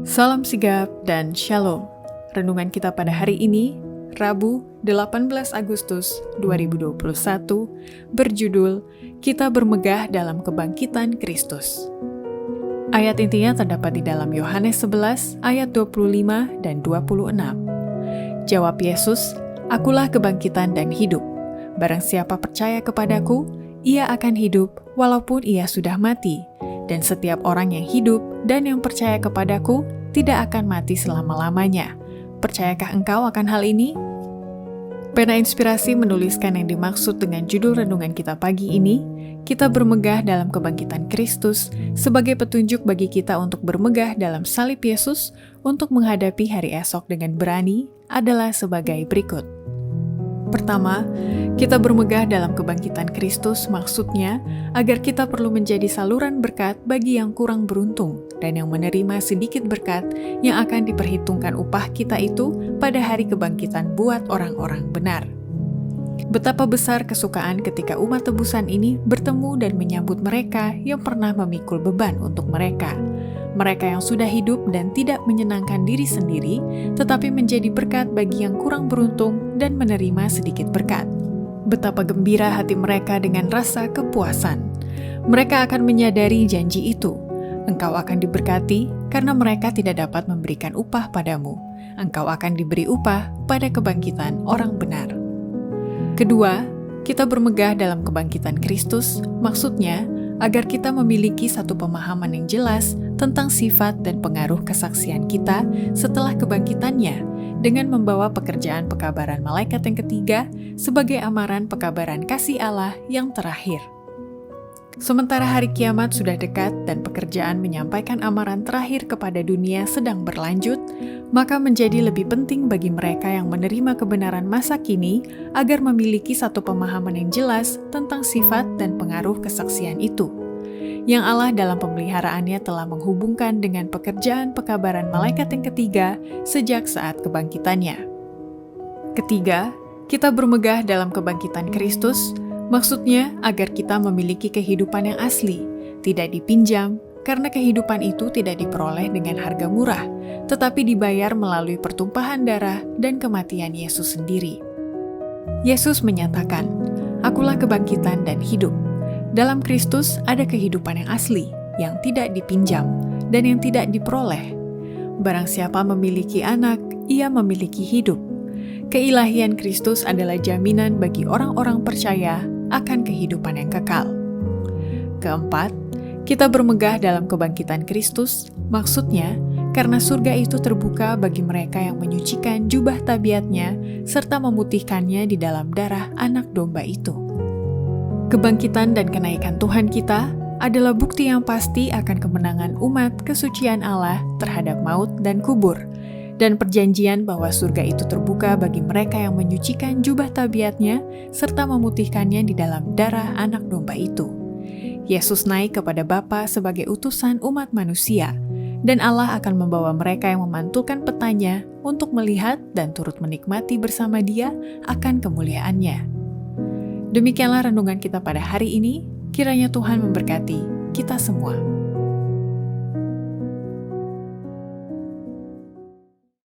Salam sigap dan shalom. Renungan kita pada hari ini, Rabu 18 Agustus 2021, berjudul Kita Bermegah dalam Kebangkitan Kristus. Ayat intinya terdapat di dalam Yohanes 11 ayat 25 dan 26. Jawab Yesus, "Akulah kebangkitan dan hidup. Barang siapa percaya kepadaku, ia akan hidup walaupun ia sudah mati. Dan setiap orang yang hidup dan yang percaya kepadaku tidak akan mati selama-lamanya. Percayakah engkau akan hal ini?" Pena Inspirasi menuliskan yang dimaksud dengan judul renungan kita pagi ini, kita bermegah dalam kebangkitan Kristus, sebagai petunjuk bagi kita untuk bermegah dalam salib Yesus untuk menghadapi hari esok dengan berani adalah sebagai berikut. Pertama, kita bermegah dalam kebangkitan Kristus maksudnya agar kita perlu menjadi saluran berkat bagi yang kurang beruntung dan yang menerima sedikit berkat yang akan diperhitungkan upah kita itu pada hari kebangkitan buat orang-orang benar. Betapa besar kesukaan ketika umat tebusan ini bertemu dan menyambut mereka yang pernah memikul beban untuk mereka. Mereka yang sudah hidup dan tidak menyenangkan diri sendiri, tetapi menjadi berkat bagi yang kurang beruntung dan menerima sedikit berkat. Betapa gembira hati mereka dengan rasa kepuasan. Mereka akan menyadari janji itu. Engkau akan diberkati karena mereka tidak dapat memberikan upah padamu. Engkau akan diberi upah pada kebangkitan orang benar. Kedua, kita bermegah dalam kebangkitan Kristus, maksudnya agar kita memiliki satu pemahaman yang jelas tentang sifat dan pengaruh kesaksian kita setelah kebangkitannya dengan membawa pekerjaan pekabaran malaikat yang ketiga sebagai amaran pekabaran kasih Allah yang terakhir. Sementara hari kiamat sudah dekat dan pekerjaan menyampaikan amaran terakhir kepada dunia sedang berlanjut, maka menjadi lebih penting bagi mereka yang menerima kebenaran masa kini agar memiliki satu pemahaman yang jelas tentang sifat dan pengaruh kesaksian itu, yang Allah dalam pemeliharaannya telah menghubungkan dengan pekerjaan pekabaran malaikat yang ketiga sejak saat kebangkitannya. Ketiga, kita bermegah dalam kebangkitan Kristus, maksudnya agar kita memiliki kehidupan yang asli, tidak dipinjam, karena kehidupan itu tidak diperoleh dengan harga murah, tetapi dibayar melalui pertumpahan darah dan kematian Yesus sendiri. Yesus menyatakan, "Akulah kebangkitan dan hidup." Dalam Kristus ada kehidupan yang asli, yang tidak dipinjam, dan yang tidak diperoleh. Barang siapa memiliki anak, ia memiliki hidup. Keilahian Kristus adalah jaminan bagi orang-orang percaya akan kehidupan yang kekal. Keempat, kita bermegah dalam kebangkitan Kristus, maksudnya karena surga itu terbuka bagi mereka yang menyucikan jubah tabiatnya serta memutihkannya di dalam darah anak domba itu. Kebangkitan dan kenaikan Tuhan kita adalah bukti yang pasti akan kemenangan umat kesucian Allah terhadap maut dan kubur, dan perjanjian bahwa surga itu terbuka bagi mereka yang menyucikan jubah tabiatnya serta memutihkannya di dalam darah anak domba itu. Yesus naik kepada Bapa sebagai utusan umat manusia, dan Allah akan membawa mereka yang memantulkan petanya untuk melihat dan turut menikmati bersama Dia akan kemuliaannya. Demikianlah renungan kita pada hari ini, kiranya Tuhan memberkati kita semua.